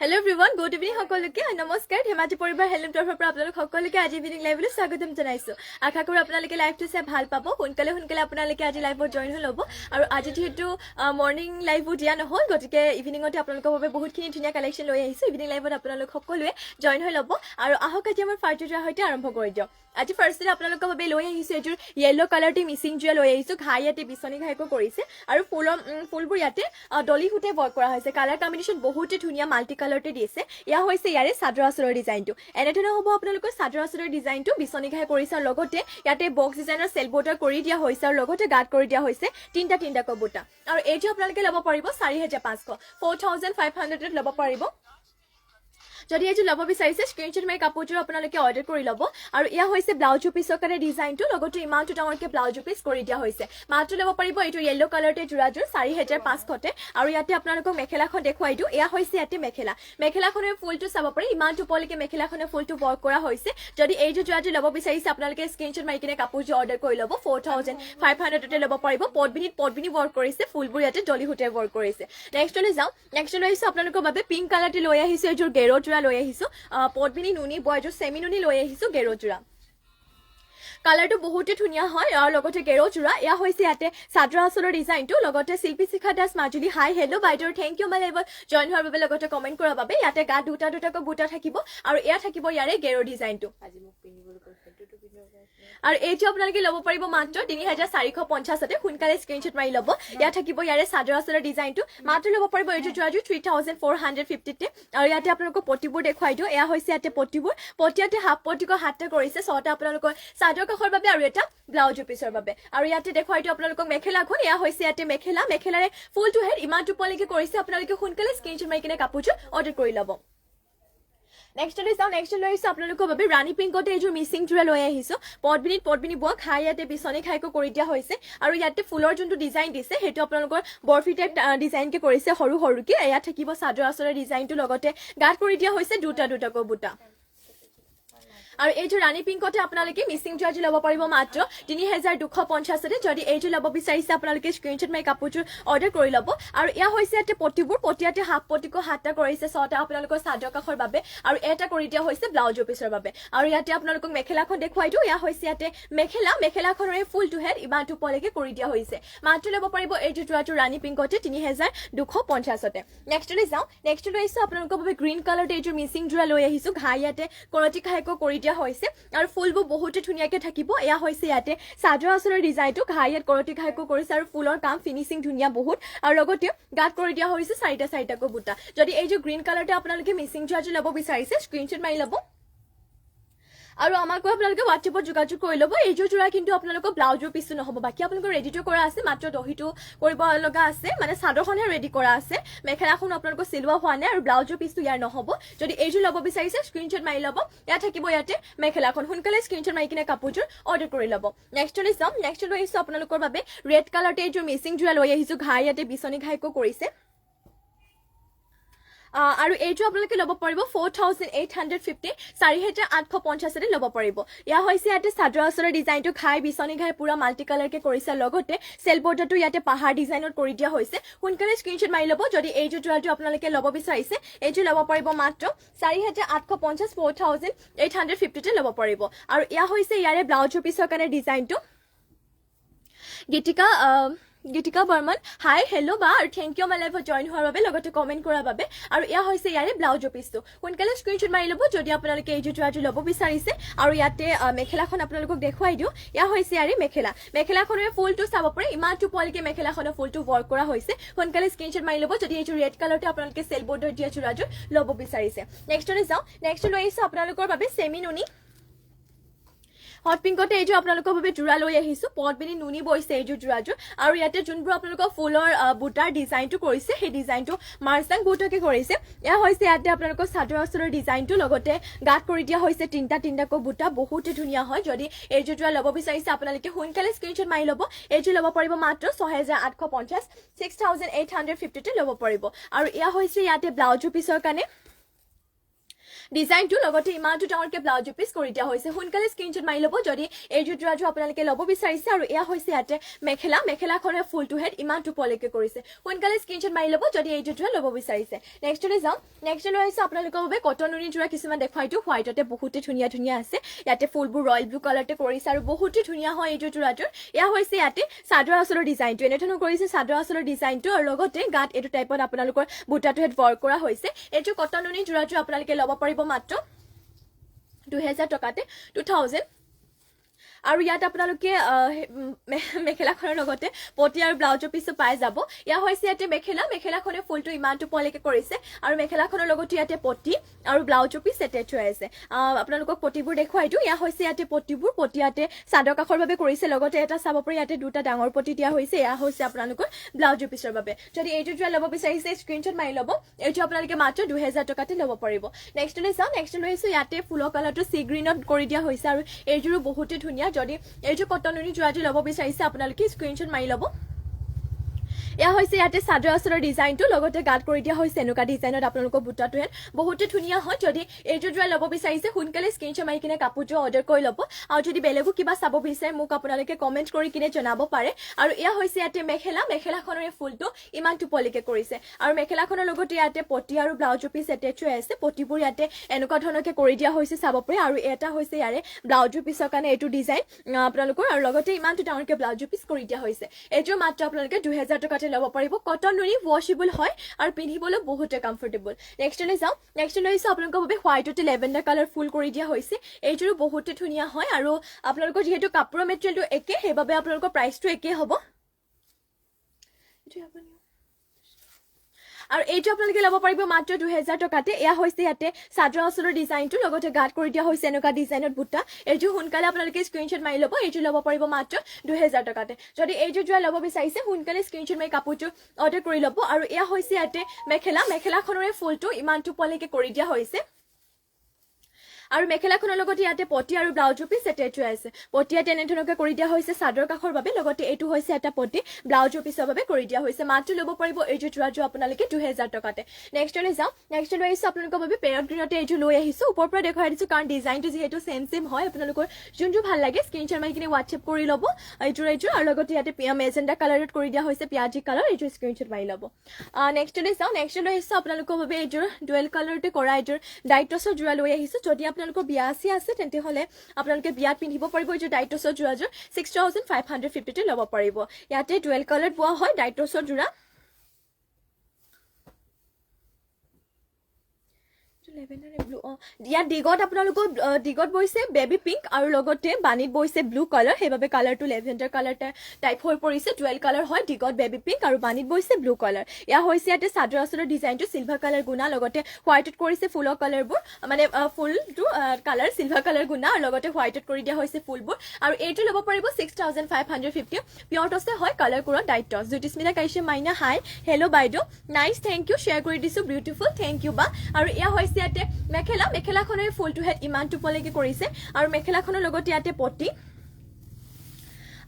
Hello everyone, good evening সকলোকে নমস্কাৰ ধেমাজি পৰিবাৰ হেলম টৰফৰ পৰা আপোনালোক সকলোকে আজি ইভিনিং লাইভলৈ স্বাগতম জনাইছো আশা কৰো আপোনালোকে লাইভটো চাই ভাল পাব সোনকালে আপোনালোকে আজি লাইভত জয়েন হৈ ল'ব আৰু আজি যেহেতু মৰ্নিং লাইভো দিয়া নহল গতিকে ইভিনিংতে আপোনালোকৰ বাবে বহুতখিনি ধুনীয়া কালেকশ্যন লৈ আহিছো ইভিনিং লাইভত আপোনালোক সকলোৱে জয়েন হৈ ল'ব আৰু আহক আজি আমাৰ ফাৰ্টিটোৰ সৈতে আৰম্ভ কৰি দিওঁ আজি ফাৰ্ষ্টলি আপোনালোকৰ বাবে লৈ আহিছো এযোৰ য়েলো কালাৰটি মিচিং জুৱেল লৈ আহিছো ঘাই ইয়াতে বিচনী ঘাইকো কৰিছে আৰু ফুলবোৰ ইয়াতে ডলি হুটে ৱৰ্ক কৰা হৈছে কালাৰ কম্বিনেশ্যন বহুতে ধুনীয়া মাল্টি কালাৰতে দিছে ইয়া হৈছে ইয়াৰে চাদৰ আঁচলৰ ডিজাইনটো এনেধৰণৰ হ'ব আপোনালোকৰ চাদৰ আঁচলৰ ডিজাইনটো বিচনী ঘাই কৰিছে আৰু লগতে ইয়াতে বক্স ডিজাইনৰ চেল বৰ্ডাৰ কৰি দিয়া হৈছে আৰু লগতে গাঁত কৰি দিয়া হৈছে তিনিটা বুটা আৰু এইটো আপোনালোকে ল'ব পাৰিব 4500 4500 ল'ব পাৰিব যদি এইটো ল'ব বিচাৰিছে স্ক্ৰীনশ্বট মাৰি কাপোৰটো আপোনালোকে অৰ্ডাৰ কৰি ল'ব আৰু ইয়া হৈছে ব্লাউজ পিছৰ কাৰণে ডিজাইনটো লগতে ইমানটো ডাঙৰকে ব্লাউজ পিছ কৰি দিয়া হৈছে মাত্ৰ ল'ব পাৰিব এইটো য়েলো কালাৰতে জোৰাজোৰ 4500 আৰু ইয়াতে আপোনালোকক মেখেলাখন দেখুৱাই দিওঁ এয়া হৈছে ইয়াতে মেখেলাখনৰ ফুলটো চাব পাৰি ইমানটো পলৈকে মেখেলাখনৰ ফুলটো ৱৰ্ক কৰা হৈছে যদি এইটো জোৰাজোৰ ল'ব বিচাৰিছে আপোনালোকে স্ক্ৰীনশ্বট মাৰি কিনে কাপোৰটো অৰ্ডাৰ কৰি ল'ব 4500 ল'ব পাৰিব পটবিনি ৱৰ্ক কৰিছে ফুলবোৰ ইয়াতে ডলি হুটে ৱৰ্ক কৰিছে নেক্সটলৈ যাওঁ নেক্সটলৈ আহিছো আপোনালোকৰ বাবে পিংক কালাৰটি লৈ আহিছো এইযোৰ গেৰো জোৰা লৈ আহিছো পটবিনি নুনি বয়জোৰ সেমি নুনি লৈ আহিছো গেৰো জোৰা কালাৰটো বহুতে ধুনীয়া হয় আৰু লগতে গেৰো জোৰা এয়া হৈছে ইয়াতে চাদৰ আঁচলৰ ডিজাইনটো লগতে শিল্পী শিখা দাস মাজুলী হাই হেল্ল' বাইদেউৰ থেংক ইউ মাই লাইভত জইন হোৱাৰ বাবে লগতে কমেণ্ট কৰাৰ বাবে ইয়াতে গাত দুটাকৈ বুটা থাকিব আৰু এয়া থাকিব ইয়াৰে গেৰো ডিজাইনটো আৰু এইটো আপোনালোকে ল'ব পাৰিব মাত্ৰ 3450 সোনকালে স্ক্ৰীনশ্বট মাৰি ল'ব ইয়াত থাকিব ইয়াৰে চাদৰ আঁচলৰ ডিজাইনটো মাত্ৰ ল'ব পাৰিব এইটো জোৰাজোৰ 3450 আৰু ইয়াতে আপোনালোকক পটিবোৰ দেখুৱাই দিওঁ এয়া হৈছে ইয়াতে পটিয়াতে হাফ পটিকৰ হাতে কৰিছে ছটা আপোনালোকৰ চাদৰ কাষৰ বাবে আৰু এটা ব্লাউজ পিছৰ বাবে আৰু ইয়াতে দেখুৱাই দিওঁ আপোনালোকক মেখেলাখন এয়া হৈছে ইয়াতে মেখেলাৰে ফুলটো হেড ইমানটো পলৈকে কৰিছে আপোনালোকে সোনকালে স্ক্ৰীনশ্বট মাৰি কিনে কাপোৰটো অৰ্ডাৰ কৰি ল'ব নেক্সটলৈ যাওঁ নেক্সটলৈ আহিছো আপোনালোকৰ বাবে ৰাণী পিংকতে এইযোৰ মিচিং জোৰা লৈ আহিছো পটবিনি বোৱা খাই ইয়াতে বিচনী খাইকো কৰি দিয়া হৈছে আৰু ইয়াতে ফুলৰ যোনটো ডিজাইন দিছে সেইটো আপোনালোকৰ বৰফি টাইপ ডিজাইনকে কৰিছে সৰুকে এয়া থাকিব চাদৰ আঁচলৰ ডিজাইনটো লগতে গাঁত কৰি দিয়া হৈছে দুটাকৈ বুটা আৰু এইযোৰ ৰাণী পিংকতে আপোনালোকে মিচিং জোৰাজোৰ ল'ব পাৰিব মাত্ৰ 3250 যদি এইযোৰ ল'ব বিচাৰিছে আপোনালোকে স্ক্ৰীনশ্বট মাৰি কাপোৰযোৰ অৰ্ডাৰ কৰি ল'ব আৰু এয়া হৈছে ইয়াতে পটিয়াতে হাফ পটিকো হাতটা কৰিছে ছটা আপোনালোকৰ চাদৰ কাষৰ বাবে আৰু এটা কৰি দিয়া হৈছে ব্লাউজ পিছৰ বাবে আৰু ইয়াতে আপোনালোকক মেখেলাখন দেখুৱাই দিওঁ এয়া হৈছে ইয়াতে মেখেলাখনৰে ফুলটো হেড ইমানটো পলৈকে কৰি দিয়া হৈছে মাত্ৰ ল'ব পাৰিব এইযোৰ জোৰাজোৰ ৰাণী পিংকতে 3250 নেক্সটলৈ যাওঁ নেক্সটলৈ আহিছো আপোনালোকৰ বাবে গ্ৰীণ কালাৰতে এইযোৰ মিচিং জোৰা লৈ আহিছো ঘাই ইয়াতে কৰতি খাইকো কৰি হৈছে আৰু ফুলবোৰ বহুতে ধুনীয়াকে থাকিব এয়া হৈছে ইয়াতে চাদৰ আঁচলৰ ডিজাইনটো ঘাই ইয়াত কৰতি খাইকো কৰিছে আৰু ফুলৰ কাম ফিনিচিং ধুনীয়া বহুত আৰু লগতে গাঁত কৰি দিয়া হৈছে চাৰিটাকৈ বুটা যদি এইযোৰ গ্ৰীণ কালাৰতে আপোনালোকে মিচিং জোৰাজোৰ ল'ব বিচাৰিছে স্ক্ৰীনশ্বট মাৰি ল'ব আৰু আমাক আপোনালোকে হোৱাটছএপত যোগাযোগ কৰি ল'ব এইযোৰ জোৰা কিন্তু আপোনালোকৰ ব্লাউজৰ পিছটো নহ'ব বাকী আপোনালোকৰ ৰেডিটো কৰা আছে মাত্ৰ দহিটো কৰিব লগা আছে মানে চাদৰখনহে ৰেডি কৰা আছে মেখেলাখন আপোনালোকৰ চিলোৱা হোৱা নাই আৰু ব্লাউজৰ পিছটো ইয়াৰ নহ'ব যদি এইযোৰ ল'ব বিচাৰিছে স্ক্ৰীনশ্বট মাৰি ল'ব ইয়াত থাকিব ইয়াতে মেখেলাখন সোনকালে স্ক্ৰীনশ্বট মাৰি কিনে কাপোৰযোৰ অৰ্ডাৰ কৰি ল'ব নেক্সটলৈ যাম নেক্সটলৈ আহিছো আপোনালোকৰ বাবে ৰেড কালাৰতে এইযোৰ মিচিং জোৰা লৈ আহিছো ঘাই ইয়াতে বিচনী ঘাইকো কৰিছে আৰু এইটো আপোনালোকে ল'ব পাৰিব 4850 4850 ল'ব পাৰিব ইয়া হৈছে ইয়াতে চাদৰ আঁচলৰ ডিজাইনটো ঘাই বিচনী ঘাই পুৰা মাল্টি কালাৰকে কৰিছে লগতে চেল বৰ্ডাৰটো ইয়াতে পাহাৰ ডিজাইনত কৰি দিয়া হৈছে সোনকালে স্ক্ৰীনশ্বট মাৰি ল'ব যদি এইযোৰ জোৰাটো আপোনালোকে ল'ব বিচাৰিছে এইযোৰ ল'ব পাৰিব মাত্ৰ 4850 4850 ল'ব পাৰিব আৰু ইয়া হৈছে ইয়াৰে ব্লাউজৰ পিছৰ কাৰণে ডিজাইনটো গীতিকা বৰ্মন হাই হেল্ল' বা আৰু থেংক ইউ মাই লাইভত জইন হোৱাৰ বাবে লগতে কমেণ্ট কৰাৰ বাবে আৰু এয়া হৈছে ইয়াৰে ব্লাউজৰ পিছটো সোনকালে স্ক্ৰীনশ্বট মাৰি ল'ব যদি আপোনালোকে এইযোৰ জোৰাটো ল'ব বিচাৰিছে আৰু ইয়াতে মেখেলাখন আপোনালোকক দেখুৱাই দিওঁ এয়া হৈছে ইয়াৰে মেখেলাখনৰ ফুলটো চাব পাৰে ইমানটো পলৈকে মেখেলাখনৰ ফুলটো ৱৰ্ক কৰা হৈছে সোনকালে স্ক্ৰীনশ্বট মাৰি ল'ব যদি এইযোৰ ৰেড কালাৰতে আপোনালোকে চেল বৰ্ডাৰ দিয়া জোৰাযোৰ ল'ব বিচাৰিছে নেক্সটলৈ যাওঁ নেক্সট লৈ আহিছো আপোনালোকৰ বাবে চেমি নুনি হট পিংকতে এইযোৰ আপোনালোকৰ বাবে জোৰা লৈ আহিছো পটবিনি নুনি বৈছে এইযোৰ জোৰাযোৰ আৰু ইয়াতে যোনবোৰ আপোনালোকৰ ফুলৰ বুটাৰ ডিজাইনটো কৰিছে সেই ডিজাইনটো মাৰ্চাং বুটাকে কৰিছে এয়া হৈছে ইয়াতে আপোনালোকৰ চাদৰ আঁচলৰ ডিজাইনটো লগতে গাঁত কৰি দিয়া হৈছে তিনিটাকৈ বুটা বহুতে ধুনীয়া হয় যদি এইযোৰ জোৰা ল'ব বিচাৰিছে আপোনালোকে সোনকালে স্ক্ৰীনশ্বট মাৰি ল'ব এইযোৰ ল'ব পাৰিব মাত্ৰ 6850 6850 ল'ব পাৰিব আৰু এয়া হৈছে ইয়াতে ব্লাউজৰ পিছৰ কাৰণে ডিজাইনটো লগতে ইমানটো ডাঙৰকে ব্লাউজ পিচ কৰি দিয়া হৈছে সোনকালে স্ক্ৰীনশ্বট মাৰি ল'ব যদি এইযোৰ যোৰাটো আপোনালোকে ল'ব বিচাৰিছে আৰু এয়া হৈছে ইয়াতে মেখেলাখনে ফুলটো হেড ইমানটো পলেকে কৰিছে সোনকালে স্ক্ৰীনশ্বট মাৰি ল'ব যদি এইযোৰ যোৰা ল'ব বিচাৰিছে নেক্সটলৈ যাওঁ নেক্সটলৈ আহিছে আপোনালোকৰ বাবে কটন নুনি যোৰা কিছুমান দেখুৱাইটো হোৱাইটতে বহুতে ধুনীয়া ধুনীয়া আছে ইয়াতে ফুলবোৰ ৰয়েল ব্লু কালাৰতে কৰিছে আৰু বহুতে ধুনীয়া হয় এইযোৰ যোৰাটোৰ এয়া হৈছে ইয়াতে চাদৰ আঁচলৰ ডিজাইনটো এনেধৰণৰ কৰিছে চাদৰ আঁচলৰ ডিজাইনটো আৰু লগতে গাত এইটো টাইপত আপোনালোকৰ বুটাটো হেড ৱৰ্ক কৰা হৈছে এইযোৰ কটন নুনি যোৰাটো আপোনালোকে ল'ব পাৰিব মাত্ৰ 2000 টকাতে 2000 আৰু ইয়াত আপোনালোকে মেখেলাখনৰ লগতে পটি আৰু ব্লাউজৰ পিছো পাই যাব ইয়া হৈছে ইয়াতে মেখেলাখনে ফুলটো ইমানটো পলেকে কৰিছে আৰু মেখেলাখনৰ লগতে ইয়াতে পটি আৰু ব্লাউজৰ পিছ এটেচ হৈ আছে আপোনালোকক পটিবোৰ দেখুৱাই দিওঁ ইয়া হৈছে ইয়াতে পটিবোৰ পটি ইয়াতে চাদৰ কাষৰ বাবে কৰিছে লগতে এটা চাব পাৰি ইয়াতে দুটা ডাঙৰ পটি দিয়া হৈছে ইয়া হৈছে আপোনালোকৰ ব্লাউজৰ পিছৰ বাবে যদি এইটো যোৰা ল'ব বিচাৰিছে স্ক্ৰীনশ্বট মাৰি ল'ব এইটো আপোনালোকে মাত্ৰ 2000 টকাতে ল'ব পাৰিব নেক্সটলৈ চাওঁ নেক্সটলৈ হৈছে ইয়াতে ফুলৰ কালাৰটো সি গ্ৰীনত কৰি দিয়া হৈছে আৰু এইযোৰো বহুতে ধুনীয়া যদি এইটো কটন নুনি যোৰাটো ল'ব বিচাৰিছে আপোনালোকে স্ক্ৰীনশ্বট মাৰি ল'ব এয়া হৈছে ইয়াতে চাদৰ আঁচলৰ ডিজাইনটো লগতে গাত কৰি দিয়া হৈছে এনেকুৱা ডিজাইনত আপোনালোকৰ বুটাটো হেড বহুতে ধুনীয়া হয় যদি এইযোৰ যোৰা ল'ব বিচাৰিছে সোনকালে স্ক্ৰীনশ্বট মাৰি কিনে কাপোৰটো অৰ্ডাৰ কৰি ল'ব আৰু যদি বেলেগো কিবা চাব বিচাৰে মোক আপোনালোকে কমেণ্ট কৰি কিনে জনাব পাৰে আৰু এয়া হৈছে ইয়াতে মেখেলাখনৰে ফুলটো ইমানটো পলিকে কৰিছে আৰু মেখেলাখনৰ লগতে ইয়াতে পটি আৰু ব্লাউজৰ পিছ এটেচ হৈ আছে পটিবোৰ ইয়াতে এনেকুৱা ধৰণৰকে কৰি দিয়া হৈছে চাব পাৰি আৰু এটা হৈছে ইয়াৰে ব্লাউজৰ পিছৰ কাৰণে এইটো ডিজাইন আপোনালোকৰ আৰু লগতে ইমানটো ডাঙৰকে ব্লাউজৰ পিছ কৰি দিয়া হৈছে এইযোৰ মাত্ৰ আপোনালোকে 2000 টকাতে ল'ব পাৰিব কটন নুনি ওয়াশেবল হয় আৰু পিন্ধিবলৈ বহুতে কমফৰ্টেবল নেক্সটলৈ যাওঁ নেক্সটলৈ হৈছে আপোনালোকৰ বাবে হোৱাইটতে লেভেণ্ডাৰ কালাৰ ফুল কৰি দিয়া হৈছে এইযোৰো বহুতে ধুনীয়া হয় আৰু আপোনালোকৰ যিহেতু কাপোৰৰ মেটেৰিয়েলটো একে সেইবাবে আপোনালোকৰ প্ৰাইচটো একে হ'ব আৰু এইটো আপোনালোকে ল'ব পাৰিব মাত্ৰ 2000 টকাতে এয়া হৈছে ইয়াতে চাদৰ আঁচলৰ ডিজাইনটো লগতে গাত কৰি দিয়া হৈছে এনেকুৱা ডিজাইনত বুটা এইযোৰ সোনকালে আপোনালোকে স্ক্ৰীনশ্বট মাৰি ল'ব এইযোৰ ল'ব পাৰিব মাত্ৰ 2000 টকাতে যদি এইযোৰ যোৰা ল'ব বিচাৰিছে সোনকালে স্ক্ৰীনশ্বট মাৰি কাপোৰটো অৰ্ডাৰ কৰি ল'ব আৰু এয়া হৈছে ইয়াতে মেখেলাখনৰে ফুলটো ইমানটো পলেকে কৰি দিয়া হৈছে আৰু মেখেলাখনৰ লগতে ইয়াতে পটি আৰু ব্লাউজৰ পিছ এটেচ হৈ আছে পটি ইয়াতে এনেধৰণকে কৰি দিয়া হৈছে চাদৰ কাষৰ বাবে লগতে এইটো হৈছে এটা পটি ব্লাউজৰ পিছৰ বাবে কৰি দিয়া হৈছে মাত্ৰ ল'ব পাৰিব এইযোৰ যোৰাযোৰ আপোনালোকে 2000 টকাতে নেক্সটলৈ যাওঁ নেক্সটলৈ আহিছোঁ আপোনালোকৰ বাবে পেৰট গ্ৰীণতে এইযোৰ লৈ আহিছোঁ ওপৰৰ পৰা দেখুৱাই দিছোঁ কাৰণ ডিজাইনটো যিহেতু চেম হয় আপোনালোকৰ যোনযোৰ ভাল লাগে স্ক্ৰীনশ্বট মাৰি কিনে হোৱাটছএপ কৰি ল'ব এইযোৰ আৰু লগতে ইয়াতে মেজেণ্ডা কালাৰত কৰি দিয়া হৈছে পিয়াজি কালাৰ এইযোৰ স্ক্ৰীনশ্বট মাৰি ল'ব নেক্সটলৈ যাওঁ নেক্সটলৈ আহিছোঁ আপোনালোকৰ বাবে এইযোৰ ডুৱেল কালাৰতে কৰা এইযোৰ ডাইটছৰ যোৰা লৈ আহিছোঁ যদি আপোনালোকৰ বিয়া আছে তেন্তে হলে আপোনালোকে বিয়াত পিন্ধিব পাৰিব এইযোৰ ডাইটছৰ যোৰাযোৰ 6550 তে ল'ব পাৰিব ইয়াতে ডুৱেল কালাৰ পোৱা হয় ডাইটছৰ যোৰা ইয়াত দিগত আপোনালোকৰ দিগত বৈছে বেবি পিংক আৰু লগতে বানিত বৈছে ব্লু কালাৰ সেইবাবে কালাৰটো লেভেণ্ডাৰ কালাৰ টাইপ হৈ পৰিছে ডুৱেল কালাৰ হয় দিগত বেবি পিংক আৰু বানিত বৈছে ব্লু কালাৰ এয়া হৈছে ইয়াতে চাদৰ আঁচলৰ ডিজাইনটো চিলভাৰ কালাৰ গুণা লগতে হোৱাইটত কৰিছে ফুলৰ কালাৰবোৰ মানে ফুলটো কালাৰ চিলভাৰ কালাৰ গুণা আৰু লগতে হোৱাইটত কৰি দিয়া হৈছে ফুলবোৰ আৰু এইটো ল'ব পাৰিব 6550 পিয়ৰ টছে হয় কালাৰ কোৰৰ ডাইট টছ জ্যোতিস্মিতা কাইছে মাইনা হাই হেল্ল' বাইদেউ নাইচ থেংক ইউ শ্বেয়াৰ কৰি দিছোঁ বিউটিফুল থেংক ইউ বা আৰু এয়া হৈছে ইয়াতে মেখেলাখনৰ ফুলটো হেড ইমানটো পলেকে কৰিছে আৰু মেখেলাখনৰ লগতে ইয়াতে পটি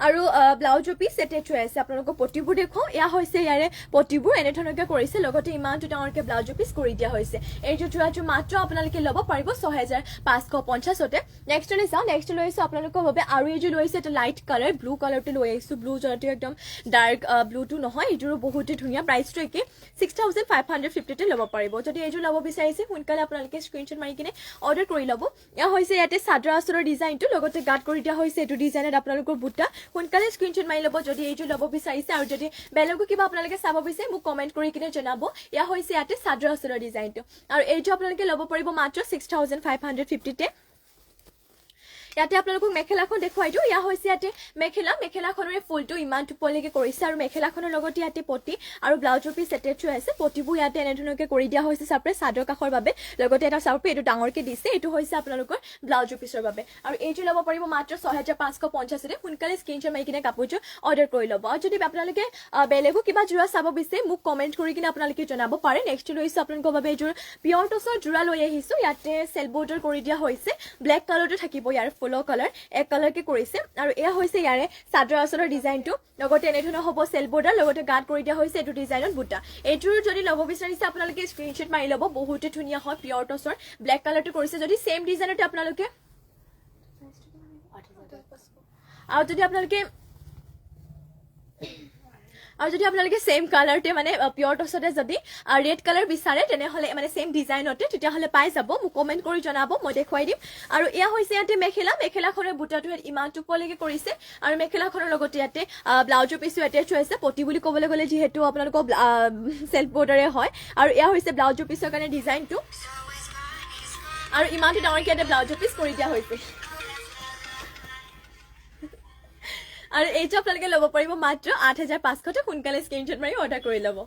আৰু ব্লাউজৰ পিছ এটেচ হৈ আছে আপোনালোকক পটিবোৰ দেখুৱাওঁ এয়া হৈছে ইয়াৰে পটিবোৰ এনেধৰণকে কৰিছে লগতে ইমানটো ডাঙৰকে ব্লাউজৰ পিছ কৰি দিয়া হৈছে এইযোৰ যোৰাযোৰ মাত্ৰ আপোনালোকে ল'ব পাৰিব 6550তে নেক্সটলৈ যাওঁ নেক্সটলৈ আহিছোঁ আপোনালোকৰ বাবে আৰু এইযোৰ লৈ আহিছে এটা লাইট কালাৰ ব্লু কালাৰটো লৈ আহিছোঁ ব্লু যোৰাটো একদম ডাৰ্ক ব্লুটো নহয় এইযোৰো বহুতে ধুনীয়া প্ৰাইচটো একে 6550তে ল'ব পাৰিব যদি এইযোৰ ল'ব বিচাৰিছে সোনকালে আপোনালোকে স্ক্ৰীনশ্বট মাৰি কিনে অৰ্ডাৰ কৰি ল'ব এয়া হৈছে ইয়াতে চাদৰ আঁচলৰ ডিজাইনটো লগতে গাত কৰি দিয়া হৈছে এইটো ডিজাইনত আপোনালোকৰ বুটা সোনকালে স্ক্ৰীনশ্বট মাৰি ল'ব যদি এইযোৰ ল'ব বিচাৰিছে আৰু যদি বেলেগো কিবা আপোনালোকে চাব বিচাৰে মোক কমেণ্ট কৰি কিনে জনাব এয়া হৈছে ইয়াতে চাদৰ আঁচলৰ ডিজাইনটো আৰু এইযোৰ আপোনালোকে ল'ব পাৰিব মাত্ৰ 6550তে ইয়াতে আপোনালোকক মেখেলাখন দেখুৱাই দিওঁ এয়া হৈছে ইয়াতে মেখেলাখনৰে ফুলটো ইমানটো পলেকে কৰিছে আৰু মেখেলাখনৰ লগতে ইয়াতে পটি আৰু ব্লাউজৰ পিছ এটেচ হৈ আছে পটিবোৰ ইয়াতে এনেধৰণকে কৰি দিয়া হৈছে চাপৰে চাদৰ কাষৰ বাবে লগতে এটা চাপৰে এইটো ডাঙৰকে দিছে এইটো হৈছে আপোনালোকৰ ব্লাউজৰ পিছৰ বাবে আৰু এইটো ল'ব পাৰিব মাত্ৰ 6550তে সোনকালে স্ক্ৰীনশ্বট মাৰি কিনে কাপোৰযোৰ অৰ্ডাৰ কৰি ল'ব আৰু যদি আপোনালোকে বেলেগো কিবা যোৰা চাব বিচাৰে মোক কমেণ্ট কৰি কিনে আপোনালোকে জনাব পাৰে নেক্সট লৈ আহিছোঁ আপোনালোকৰ বাবে এইযোৰ পিয়ৰ টছৰ যোৰা লৈ আহিছোঁ ইয়াতে চেল বৰ্ডাৰ কৰি দিয়া হৈছে ব্লেক কালাৰটো থাকিব ইয়াৰ ফুলৰ কালাৰ এক কালাৰকে কৰিছে আৰু এয়া হৈছে ইয়াৰে চাদৰ আঁচলৰ ডিজাইনটো লগতে এনেধৰণৰ হ'ব চেল বৰ্ডাৰ লগতে গাঁত কৰি দিয়া হৈছে এইটো ডিজাইনত বুটা এইটোৰ যদি ল'ব বিচাৰিছে আপোনালোকে স্ক্ৰীনশ্বট মাৰি ল'ব বহুতে ধুনীয়া হয় পিয়ৰ টছৰ ব্লেক কালাৰটো কৰিছে যদি সেম ডিজাইনতে আপোনালোকে আৰু যদি আপোনালোকে সেম কালাৰতে মানে পিয়ৰ টছতে যদি ৰেড কালাৰ বিচাৰে তেনেহ'লে মানে সেম ডিজাইনতে তেতিয়াহ'লে পাই যাব মোক কমেণ্ট কৰি জনাব মই দেখুৱাই দিম আৰু এয়া হৈছে ইয়াতে মেখেলাখনৰ বুটাটো ইমান টোপলৈকে কৰিছে আৰু মেখেলাখনৰ লগতে ইয়াতে ব্লাউজৰ পিছো এটেচ হৈছে পটি বুলি ক'বলৈ গ'লে যিহেতু আপোনালোকৰ চেল্ফ বৰ্ডাৰে হয় আৰু এয়া হৈছে ব্লাউজৰ পিছৰ কাৰণে ডিজাইনটো আৰু ইমানটো ডাঙৰকৈ ইয়াতে ব্লাউজৰ পিচ কৰি দিয়া হৈছে আৰু এইটো আপোনালোকে ল'ব পাৰিব মাত্ৰ 8,500 সোনকালে স্ক্ৰীনশ্বট মাৰি অৰ্ডাৰ কৰি ল'ব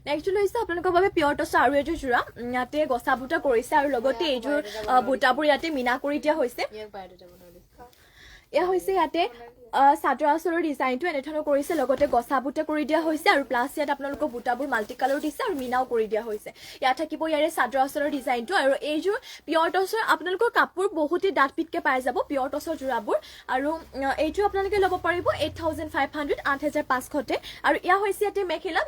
নেক্সট লৈছে আপোনালোকৰ বাবে পিয়ৰ টছৰ আৰু এযোৰ যোৰা ইয়াতে গছা বুটা কৰিছে আৰু লগতে এইযোৰ বুটাবোৰ ইয়াতে মিনা কৰি দিয়া হৈছে এয়া হৈছে ইয়াতে চাদৰ আঁচলৰ ডিজাইনটো এনেধৰণৰ কৰিছে লগতে গছা বুটা কৰি দিয়া হৈছে আৰু প্লাছ ইয়াত আপোনালোকৰ বুটাবোৰ মাল্টি কালাৰ দিছে আৰু মিনাও কৰি দিয়া হৈছে ইয়াত থাকিব ইয়াৰে চাদৰ আঁচলৰ ডিজাইনটো আৰু এইযোৰ পিয়ৰ টছৰ আপোনালোকৰ কাপোৰ বহুতেই ডাঠ পিটকে পাই যাব পিয়ৰ টছৰ যোৰাবোৰ আৰু এইযোৰ আপোনালোকে ল'ব পাৰিব 8,500 8,500 আৰু এয়া হৈছে ইয়াতে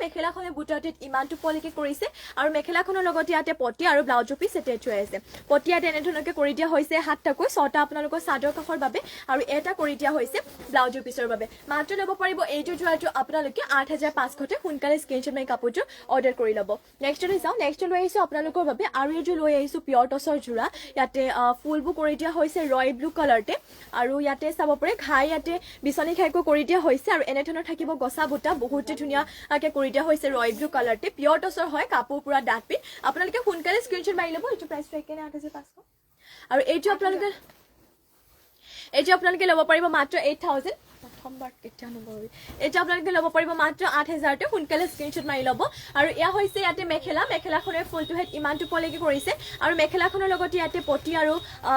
মেখেলাখনে বুটাটোত ইমানটো পলিকে কৰিছে আৰু মেখেলাখনৰ লগতে ইয়াতে পটি আৰু ব্লাউজৰ পিচ এটেচ হৈ আছে পটি ইয়াতে এনেধৰণকে কৰি দিয়া হৈছে 7টাকৈ 6টা আপোনালোকৰ চাদৰ কাষৰ বাবে আৰু এটা কৰি দিয়া হৈছে ব্লাউজৰ পিছৰ বাবে মাত্ৰ ল'ব পাৰিব এইযোৰ যোৰাটো আপোনালোকে 8,500 সোনকালে স্ক্ৰীনশ্বট মাৰি কাপোৰযোৰ অৰ্ডাৰ কৰি ল'ব নেক্সটলৈ যাওঁ নেক্সট লৈ আহিছোঁ আপোনালোকৰ বাবে আৰু এইযোৰ লৈ আহিছোঁ পিয়ৰ টছৰ যোৰা ইয়াতে ফুলবোৰ কৰি দিয়া হৈছে ৰয়েল ব্লু কালাৰতে আৰু ইয়াতে চাব পাৰে ঘাই ইয়াতে বিচনী ঘাইকৈ কৰি দিয়া হৈছে আৰু এনেধৰণৰ থাকিব গছা বুটা বহুতে ধুনীয়াকৈ কৰি দিয়া হৈছে ৰয়েল ব্লু কালাৰতে পিয়ৰ টছৰ হয় কাপোৰ পুৰা ডাঠ পিঠ আপোনালোকে সোনকালে স্ক্ৰীনশ্বট মাৰি ল'ব এইটো প্ৰাইচটো একেনে 8,500 আৰু এইটো আপোনালোকে ল'ব পাৰিব মাত্ৰ 8,000 প্ৰথমবাৰ কেতিয়া নকৰি এইটো আপোনালোকে ল'ব পাৰিব মাত্ৰ 8,000 সোনকালে স্ক্ৰীনশ্বট মাৰি ল'ব আৰু এয়া হৈছে ইয়াতে মেখেলাখনৰ ফুলটো হেড ইমানটো পলেকে কৰিছে আৰু মেখেলাখনৰ লগতে ইয়াতে পটি আৰু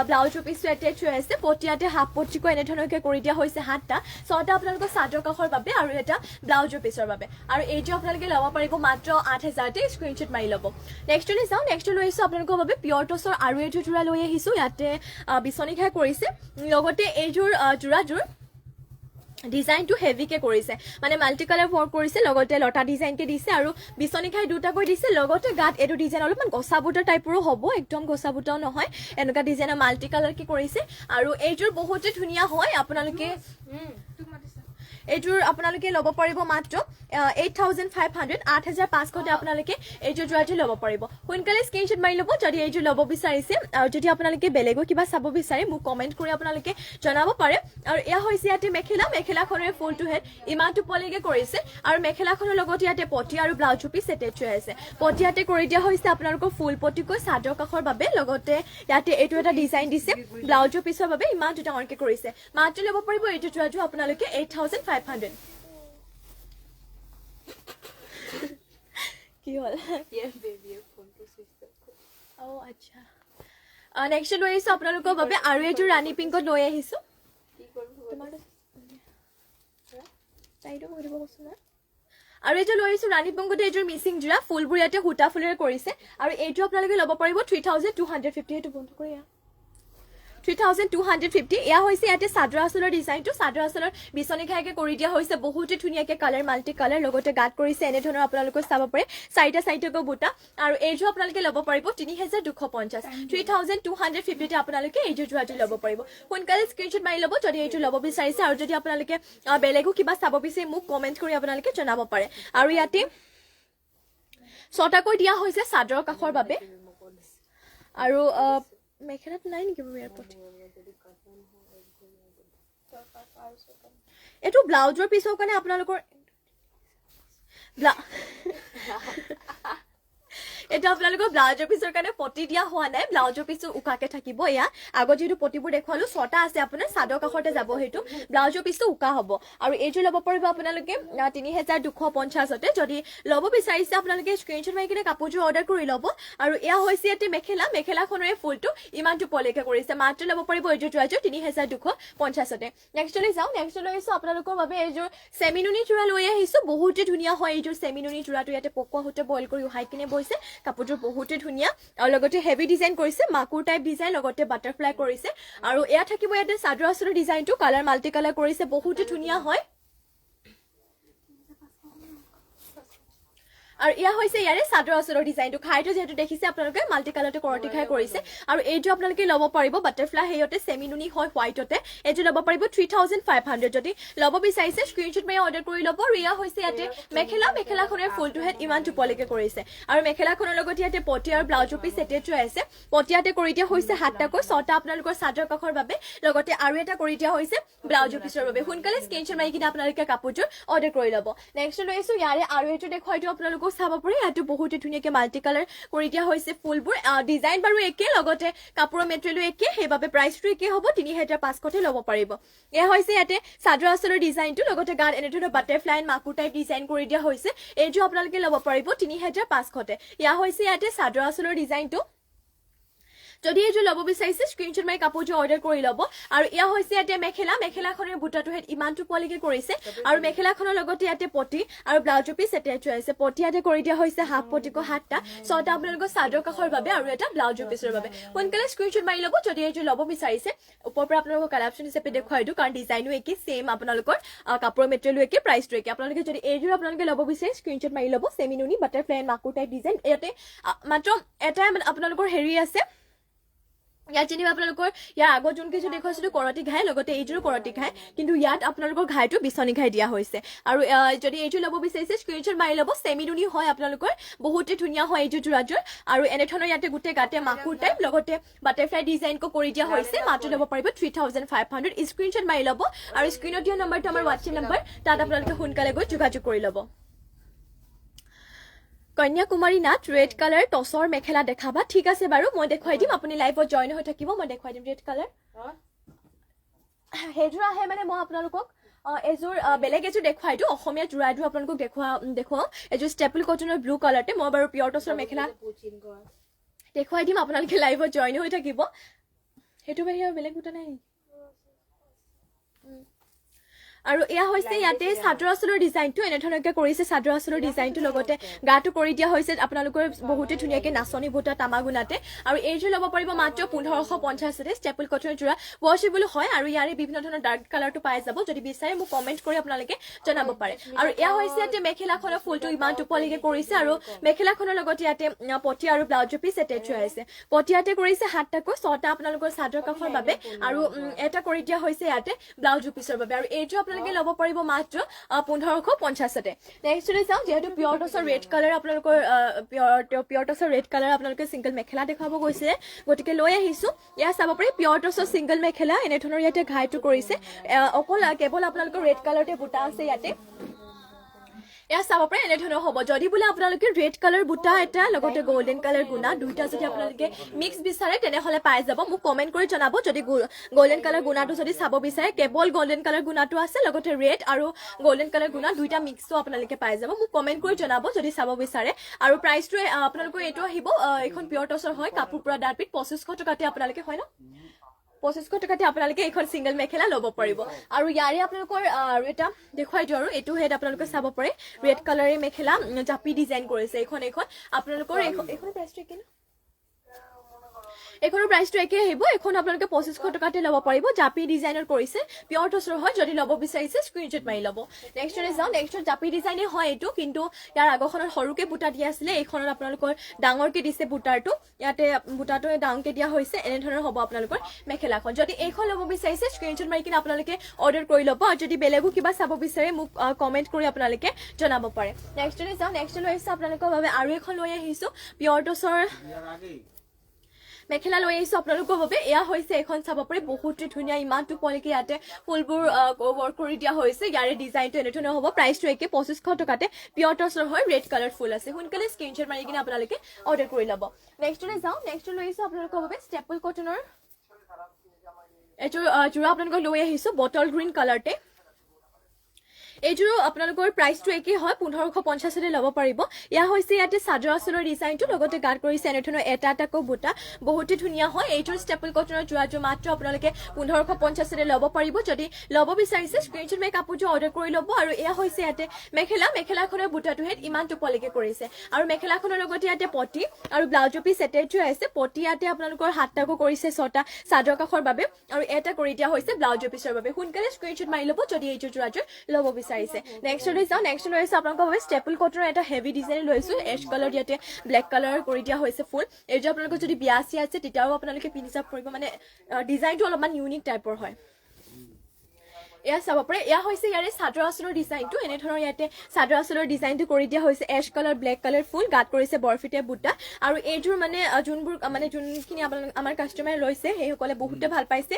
ব্লাউজৰ পিছটো এটেচ হৈ আছে পটি ইয়াতে হাফ পটিকৈ এনেধৰণৰকৈ কৰি দিয়া হৈছে 7টা 6টা আপোনালোকৰ চাদৰ কাষৰ বাবে আৰু এটা ব্লাউজৰ পিছৰ বাবে আৰু এইটো আপোনালোকে ল'ব পাৰিব মাত্ৰ 8,000 স্ক্ৰীনশ্বট মাৰি ল'ব নেক্সটলৈ যাওঁ নেক্সট লৈ আহিছোঁ আপোনালোকৰ বাবে পিয়ৰ টছৰ আৰু এইযোৰ যোৰা লৈ আহিছোঁ ইয়াতে বিচনী ঘাই কৰিছে লগতে এইযোৰ যোৰাযোৰ ডিজাইনটো হেভিকে কৰিছে মানে মাল্টি কালাৰ ৱৰ্ক কৰিছে লগতে লতা ডিজাইনকে দিছে আৰু বিচনী ঘাই দুটাকৈ দিছে লগতে গাত এইটো ডিজাইন অলপমান গছা বুটাৰ টাইপৰো হ'ব একদম গছা বুটাও নহয় এনেকুৱা ডিজাইনৰ মাল্টি কালাৰকে কৰিছে আৰু এইযোৰ বহুতে ধুনীয়া হয় আপোনালোকে এইযোৰ আপোনালোকে ল'ব পাৰিব মাত্ৰ 8,500 8,500 আপোনালোকে এইযোৰ যোৰাটো ল'ব পাৰিব সোনকালে স্ক্ৰীনশ্বট মাৰি ল'ব যদি এইযোৰ ল'ব বিচাৰিছে আৰু যদি আপোনালোকে বেলেগো কিবা চাব বিচাৰে মোক কমেণ্ট কৰি আপোনালোকে জনাব পাৰে আৰু এয়া হৈছে ইয়াতে মেখেলাখনৰ ফুলটো হেড ইমানটো পলেকে কৰিছে আৰু মেখেলাখনৰ লগতে ইয়াতে পটি আৰু ব্লাউজৰ পিচ এটেচ হৈ আছে পটি ইয়াতে কৰি দিয়া হৈছে আপোনালোকৰ ফুল পটিকৈ চাদৰ কাষৰ বাবে লগতে ইয়াতে এইটো এটা ডিজাইন দিছে ব্লাউজৰ পিছৰ বাবে ইমানটো ডাঙৰকে কৰিছে মাত্ৰ ল'ব পাৰিব এইটো যোৰাটো আপোনালোকে 8,500 কি হ'ল আচ্ছা নেক্সট লৈ আহিছোঁ আপোনালোকৰ বাবে আৰু এইযোৰ ৰাণী পিংকত লৈ আহিছোঁ আৰু এইযোৰ লৈ আহিছোঁ ৰাণী পিংকতে এইযোৰ মিচিং যোৰা ফুলবোৰ ইয়াতে সূতা ফুলেৰে কৰিছে আৰু এইটো আপোনালোকে ল'ব পাৰিব 3,250 এইটো বন্ধ কৰি 3,250 এয়া হৈছে ইয়াতে চাদৰ আঁচলৰ ডিজাইনটো চাদৰ আঁচলৰ বিচনী ঘাইকে কৰি দিয়া হৈছে বহুতে ধুনীয়াকৈ কালাৰ মাল্টি কালাৰ লগতে গাত কৰিছে এনেধৰণৰ আপোনালোকে চাব পাৰে 4টা বুটা আৰু এইযোৰ আপোনালোকে ল'ব পাৰিব 3,250 3,250 আপোনালোকে এইযোৰ যোৰাটো ল'ব পাৰিব সোনকালে স্ক্ৰীনশ্বট মাৰি ল'ব যদি এইটো ল'ব বিচাৰিছে আৰু যদি আপোনালোকে বেলেগো কিবা চাব বিচাৰে মোক কমেণ্ট কৰি আপোনালোকে জনাব পাৰে আৰু ইয়াতে 6টাকৈ দিয়া হৈছে চাদৰ কাষৰ বাবে আৰু মেখেলাত নাই নেকি ইয়াৰ প্ৰতি এইটো ব্লাউজৰ পিছৰ কাৰণে আপোনালোকৰ এটা আপোনালোকৰ ব্লাউজৰ পিছৰ কাৰণে পটি দিয়া হোৱা নাই ব্লাউজৰ পিছটো উকাকে থাকিব এয়া আগত যিটো পটিবোৰ দেখুৱালো 6টা আছে আপোনাৰ চাদৰ কাষতে যাব সেইটো ব্লাউজৰ পিছটো উকা হ'ব আৰু এইযোৰ ল'ব পাৰিব আপোনালোকে 3,250 যদি ল'ব বিচাৰিছে আপোনালোকে স্ক্ৰীনশ্বট মাৰি কিনে কাপোৰযোৰ অৰ্ডাৰ কৰি ল'ব আৰু এয়া হৈছে ইয়াতে মেখেলাখনৰে ফুলটো ইমানটো পলেকে কৰিছে মাত্ৰ ল'ব পাৰিব এইযোৰ যোৰাযোৰ 3,250 নেক্সটলৈ যাওঁ নেক্সট লৈ আহিছোঁ আপোনালোকৰ বাবে এইযোৰ চেমিনুনি যোৰা লৈ আহিছোঁ বহুতে ধুনীয়া হয় এইযোৰ চেমিনুনি যোৰাটো ইয়াতে পকোৱা সূতা বইল কৰি উহাই কিনে বৈছে কাপোৰটো বহুতে ধুনীয়া আৰু লগতে হেভি ডিজাইন কৰিছে মাকুৰ টাইপ ডিজাইন লগতে বাটাৰফ্লাই কৰিছে আৰু এয়া থাকিব ইয়াতে চাদৰ আঁচলৰ ডিজাইনটো কালাৰ মাল্টি কালাৰ কৰিছে বহুতে ধুনীয়া হয় আৰু ইয়া হৈছে ইয়াৰে চাদৰ আঁচলৰ ডিজাইনটো খাইটো যেহেতু দেখিছে আপোনালোকে মাল্টি কালাৰটো কৰটি খাই কৰিছে আৰু এইটো আপোনালোকে ল'ব পাৰিব বাটাৰফ্লাই হেয়তে সেমিনুনি হয় হোৱাইটতে এইটো ল'ব পাৰিব 3500 যদি ল'ব বিচাৰিছে স্ক্ৰীনশ্বট মাৰি অৰ্ডাৰ কৰি ল'ব আৰু ইয়া হৈছে ইয়াতে মেখেলাখনৰ ফুলটো হেড ইমান টুপলিকে কৰিছে আৰু মেখেলাখনৰ লগত ইয়াতে পটি আৰু ব্লাউজৰ পিছ এটেচ হৈ আছে পটিয়াতে কৰি দিয়া হৈছে 7টাকৈ 6টা আপোনালোকৰ চাদৰ কাখৰ বাবে লগতে আৰু এটা কৰি দিয়া হৈছে ব্লাউজৰ পিছৰ বাবে সোনকালে স্ক্ৰীনশ্বট মাৰি কিনে আপোনালোকে কাপোৰযোৰ অৰ্ডাৰ কৰি ল'ব নেক্সট লৈছো ইয়াৰে আৰু এইটো দেখুৱাইটো আপোনালোক চাব পাৰি এটো বহুতে ধুনীয়াকে মাল্টি কালাৰ কৰি দিয়া হৈছে ফুলবোৰ ডিজাইন বাৰু একে লগতে কাপোৰৰ মেটেৰিয়েলো একে সেইবাবে প্ৰাইচটো একে হ'ব 3500 ল'ব পাৰিব এয়া হৈছে ইয়াতে চাদৰ আঁচলৰ ডিজাইনটো লগতে গাত এনেধৰণৰ বাটাৰফ্লাই মাকুৰ টাইপ ডিজাইন কৰি দিয়া হৈছে এইটো আপোনালোকে ল'ব পাৰিব 3500 ইয়া হৈছে ইয়াতে চাদৰ আঁচলৰ ডিজাইনটো যদি এইটো ল'ব বিচাৰিছে স্ক্ৰীনশ্বট মাৰি কাপোৰটো অৰ্ডাৰ কৰি ল'ব আৰু ইয়া হৈছে ইয়াতে মেখেলাখনৰ বুটাটো হেড ইমান টুপলিকে কৰিছে আৰু মেখেলাখনৰ লগতে ইয়াতে পটি আৰু ব্লাউজৰ পিছ এটেচ হৈ আছে পটি ইয়াতে কৰি দিয়া হৈছে হাফ পটিকো 7টা 6টা আপোনালোকৰ চাদৰ কাখৰ বাবে আৰু এটা ব্লাউজৰ পিছৰ বাবে সোনকালে স্ক্ৰীনশ্বট মাৰি ল'ব যদি এইটো ল'ব বিচাৰিছে ওপৰৰ পৰা আপোনালোকৰ কালেকশ্যন হিচাপে দেখুৱাই দিওঁ কাৰণ ডিজাইনো একে সেম আপোনালোকৰ কাপোৰৰ মেটেৰিয়েলো একে প্ৰাইচটো একে আপোনালোকে যদি এইযোৰ আপোনালোকে ল'ব বিচাৰে স্ক্ৰীনশ্বট মাৰি ল'ব সেমিনুনি বাটাৰফ্লাই মাকুৰ টাইপ ডিজাইন ইয়াতে মাত্ৰ এটা আপোনালোকৰ হেৰি আছে ইয়াত যেনিবা আপোনালোকৰ ইয়াৰ আগত যোনকেইযোৰ দেখুৱাইছিলো কৰতি ঘাই লগতে এইযোৰো কৰতি ঘাই কিন্তু ইয়াত আপোনালোকৰ ঘাইটো বিচনী ঘাই দিয়া হৈছে আৰু যদি এইযোৰ ল'ব বিচাৰিছে স্ক্ৰীনশ্বট মাৰি ল'ব সেমিনুনি হয় আপোনালোকৰ বহুতে ধুনীয়া হয় এইযোৰ যোৰাযোৰ আৰু এনেধৰণৰ ইয়াতে গোটেই গাতে মাকুৰ টাইপ লগতে বাটাৰফ্লাই ডিজাইনকো কৰি দিয়া হৈছে মাত্ৰ ল'ব পাৰিব 3500 স্ক্ৰীনশ্বট মাৰি ল'ব আৰু স্ক্ৰীনত দিয়া নম্বৰটো আমাৰ হোৱাটছএপ নম্বৰ তাত আপোনালোকে সোনকালে গৈ যোগাযোগ কৰি ল'ব কন্যাকুমাৰী নাট ৰেড কালাৰ টছৰ মেখেলা দেখাবা ঠিক আছে বাৰু মই দেখুৱাই দিম আপুনি লাইভত জয়েন হৈ থাকিব মই দেখুৱাই দিম ৰেড কালাৰ হেজুৰ আহে মানে মই আপোনালোকক এযোৰ বেলেগ এযোৰ দেখুৱাই দিওঁ অসমীয়া যোৰাযোৰ আপোনালোকক দেখুৱাওঁ এযোৰ ষ্টেপল কটনৰ ব্লু কালাৰতে মই বাৰু পিয়ৰ টছৰ মেখেলা দেখুৱাই দিম আপোনালোকে লাইভত জয়েন হৈ থাকিব সেইটো বাহিৰে বেলেগ বুটা নাই আৰু এয়া হৈছে ইয়াতে চাদৰ আঁচলৰ ডিজাইনটো এনেধৰণকে কৰিছে চাদৰ আঁচলৰ ডিজাইনটো লগতে গাটো কৰি দিয়া হৈছে আপোনালোকৰ বহুতে ধুনীয়াকে নাচনী বুটা তামাগুনাতে আৰু এইযোৰ ল'ব পাৰিব মাত্ৰ 1550 ষ্টেপল কটনৰ যোৰা ৱাশেবল হয় আৰু ইয়াৰে বিভিন্ন ধৰণৰ ডাৰ্ক কালাৰটো পাই যাব যদি বিচাৰে মোক কমেন্ট কৰি আপোনালোকে জনাব পাৰে আৰু এয়া হৈছে ইয়াতে মেখেলাখনৰ ফুলটো ইমান টুপলিকে কৰিছে আৰু মেখেলাখনৰ লগতে ইয়াতে পটি আৰু ব্লাউজৰ পিছ এটেচ হৈ আছে পটিয়াতে কৰিছে 7টাকৈ 6টা আপোনালোকৰ চাদৰ কাখৰ বাবে আৰু এটা কৰি দিয়া হৈছে ইয়াতে ব্লাউজৰ পিছৰ বাবে আৰু এইটো আপোনালোকে ল'ব পাৰিব মাত্ৰ 1550 নেক্সটলে যাওঁ যেহেতু পিয়ৰ টছৰ ৰেড কালাৰ আপোনালোকৰ পিয়ৰ টছৰ ৰেড কালাৰ আপোনালোকে সিংগল মেখেলা দেখাব গৈছে গতিকে লৈ আহিছো ইয়া চাব পাৰি পিয়ৰ টছৰ সিংগল মেখেলা এনেধৰণৰ ইয়াতে ঘাইটো কৰিছে অকল কেৱল আপোনালোকৰ ৰেড কালাৰতে বুটা আছে ইয়াতে এয়া চাব পাৰে এনেধৰণৰ হ'ব যদি বোলে আপোনালোকে ৰেড কালাৰ বুটা এটা লগতে গোল্ডেন কালাৰ গুণা দুইটা যদি আপোনালোকে মিক্স বিচাৰে তেনেহলে পাই যাব মোক কমেন্ট কৰি জনাব যদি গোল্ডেন কালাৰ গুণাটো যদি চাব বিচাৰে কেৱল গোল্ডেন কালাৰ গুণাটো আছে লগতে ৰেড আৰু গোল্ডেন কালাৰ গুণা দুইটা মিক্সও আপোনালোকে পাই যাব মোক কমেন্ট কৰি জনাব যদি চাব বিচাৰে আৰু প্ৰাইচটো আপোনালোকৰ এইটো আহিব এখন পিয়ৰ টছৰ হয় কাপোৰ পুৰা ডাৰপিট 2500 টকাতে আপোনালোকে হয় ন 2500 টকাতে আপোনালোকে এখন সিংগল মেখেলা ল'ব পাৰিব আৰু ইয়াৰে আপোনালোকৰ আৰু এটা দেখুৱাই দিওঁ আৰু এইটো হেড আপোনালোকে চাব পাৰে ৰেড কালাৰে মেখেলা জাপি ডিজাইন কৰিছে এখন আপোনালোকৰ এখন প্ৰাইচটো কি ন এখনৰ প্ৰাইচটো একে আহিব এখন আপোনালোকে 2500 টকাতে ল'ব পাৰিব জাপি ডিজাইনৰ কৰিছে পিয়ৰ টছৰ হয় যদি ল'ব বিচাৰিছে স্ক্ৰীনশ্বট মাৰি ল'ব নেক্সটৰে যাওঁ নেক্সট জাপি ডিজাইনে হয় এইটো কিন্তু ইয়াৰ আগখনত সৰুকে বুটা দিয়া আছিলে এইখনত আপোনালোকৰ ডাঙৰকে দিছে বুটাৰটো ইয়াতে বুটাটো ডাঙৰকে দিয়া হৈছে এনেধৰণৰ হ'ব আপোনালোকৰ মেখেলাখন যদি এইখন ল'ব বিচাৰিছে স্ক্ৰীনশ্বট মাৰি কিনে আপোনালোকে অৰ্ডাৰ কৰি ল'ব আৰু যদি বেলেগো কিবা চাব বিচাৰে মোক কমেন্ট কৰি আপোনালোকে জনাব পাৰে নেক্সটৰে যাওঁ নেক্সট লৈ আহিছো আপোনালোকৰ বাবে আৰু এখন লৈ আহিছো পিয়ৰ টছৰ মেখেলা লৈ আহিছো আপোনালোকৰ বাবে এয়া হৈছে এখন চাব পাৰি বহুত ধুনীয়া ইমান টুপলিকে ইয়াতে ফুলবোৰ ৱৰ্ক কৰি দিয়া হৈছে ইয়াৰে ডিজাইনটো এনেধৰণৰ হ'ব প্ৰাইচটো একে 2500 টকাতে পিয়ৰ টছৰ হয় ৰেড কালাৰ ফুল আছে সোনকালে স্ক্ৰীনশ্বট মাৰি কিনে আপোনালোকে অৰ্ডাৰ কৰি ল'ব নেক্সটলৈ যাওঁ নেক্সট লৈ আহিছো আপোনালোকৰ বাবে ষ্টেপল কটনৰ এইটো যোৰা আপোনালোকক লৈ আহিছো বটল গ্ৰীণ কালাৰতে এইযোৰ আপোনালোকৰ প্ৰাইচটো একেই হয় 1550 ল'ব পাৰিব ইয়া হৈছে ইয়াতে চাদৰ আঁচলৰ ডিজাইনটো লগতে গাত কৰিছে এনেধৰণৰ এটা এটাকৈ বুটা বহুতে ধুনীয়া হয় এইযোৰ ষ্টেপল কটনৰ যোৱাযোৰ মাত্ৰ আপোনালোকে 1550 ল'ব পাৰিব যদি ল'ব বিচাৰিছে স্ক্ৰীনশ্বট মাৰি কাপোৰটো অৰ্ডাৰ কৰি ল'ব আৰু এয়া হৈছে ইয়াতে মেখেলাখনৰ বুটাটো হেড ইমান টোপলৈকে কৰিছে আৰু মেখেলাখনৰ লগতে ইয়াতে পটি আৰু ব্লাউজৰ পিছ এটেচ হৈ আছে পটি ইয়াতে আপোনালোকৰ হাতটাকো কৰিছে 6টা চাদৰ কাষৰ বাবে আৰু এটা কৰি দিয়া হৈছে ব্লাউজৰ পিছৰ বাবে সোনকালে স্ক্ৰীনশ্বট মাৰি ল'ব যদি এইযোৰ যোৱাযোৰ ল'ব বিচাৰিছে নেক্সট লৈ যাওঁ নেক্সট লৈ আছে আপোনালোকৰ বাবে ষ্টেপল কটনৰ এটা হেভি ডিজাইন লৈছো এছ কালাৰ ইয়াতে ব্লেক কালাৰ কৰি দিয়া হৈছে ফুল এইযোৰ আপোনালোকৰ যদি বিয়া চিয়া আছে তেতিয়াও আপোনালোকে পিন্ধি যাব পাৰিব মানে ডিজাইনটো অলপমান ইউনিক টাইপৰ হয় এয়া চাব পাৰে এয়া হৈছে ইয়াৰে চাদৰ আঁচলৰ ডিজাইনটো এনেধৰণৰ ইয়াতে চাদৰ আঁচলৰ ডিজাইনটো কৰি দিয়া হৈছে এছ কালাৰ ব্লেক কালাৰ ফুল গাত কৰিছে বৰফিটে বুটা আৰু এইযোৰ মানে যোনবোৰ মানে যোনখিনি আমাৰ কাষ্টমাৰে লৈছে সেইসকলে বহুতে ভাল পাইছে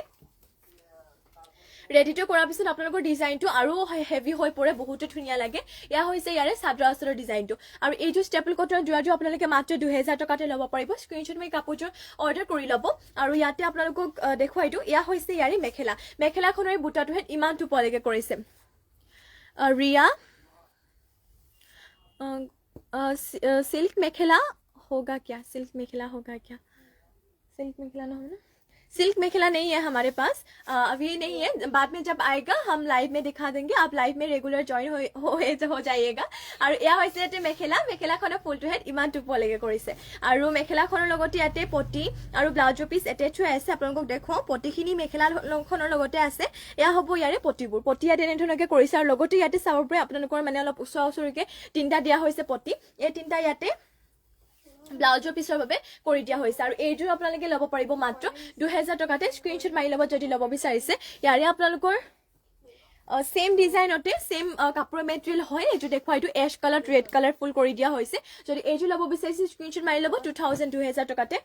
ৰেডি টু কৰাৰ পিছত আপোনালোকৰ ডিজাইনটো আৰু হেভি হৈ পৰে বহুতে ধুনীয়া লাগে এয়া হৈছে ইয়াৰে চাদৰ আঁচলৰ ডিজাইনটো আৰু এইযোৰ ষ্টেপল কটনৰ যোৱাযোৰ আপোনালোকে মাত্ৰ 2000 টকাতে ল'ব পাৰিব স্ক্ৰীনশ্বট মাৰি কাপোৰযোৰ অৰ্ডাৰ কৰি ল'ব আৰু ইয়াতে আপোনালোকক দেখুৱাই দিওঁ এয়া হৈছে ইয়াৰে মেখেলাখনৰ বুটাটো হেড ইমান টোপলৈকে কৰিছে ৰিয়া सिल्क मेखला होगा क्या सिल्क मेखला नहीं ना सिल्क मेखला नहीं है हमारे पास अभी नहीं है बाद में जब आएगा हम लाइव में दिखा देंगे आप लाइव में रेगुलर जॉइन हो जाइएगा और या হৈছে ইয়াতে মেখেলাখনৰ ফুলটো হেড ইমান টোপলৈকে কৰিছে আৰু মেখেলাখনৰ লগতে ইয়াতে পটি আৰু ব্লাউজৰ পিছ এটেচ হৈ আছে আপোনালোকক দেখুৱাও পটিখিনি মেখেলাখনৰ লগতে আছে এয়া হ'ব ইয়াৰে পটিবোৰ পটি ইয়াতে এনেধৰণকে কৰিছে আৰু লগতে ইয়াতে চাব পাৰে আপোনালোকৰ মানে অলপ ওচৰকে তিনটা দিয়া হৈছে পটি এই তিনটা ইয়াতে ব্লাউজৰ পিছৰ বাবে কৰি দিয়া হৈছে আৰু এইযোৰ আপোনালোকে ল'ব পাৰিব মাত্ৰ 2000 টকাতে স্ক্ৰীনশ্বট মাৰি ল'ব যদি ল'ব বিচাৰিছে ইয়াৰে আপোনালোকৰ सेम डिजाइनते सेम कापुर मेटेरियल হয় এটো দেখো এটো এশ কালার রেড কালার ফুল কৰি দিয়া হৈছে যদি এটো লব বিচাৰিছে স্ক্ৰিনশ্বট মাৰি লব 2000 টকাতে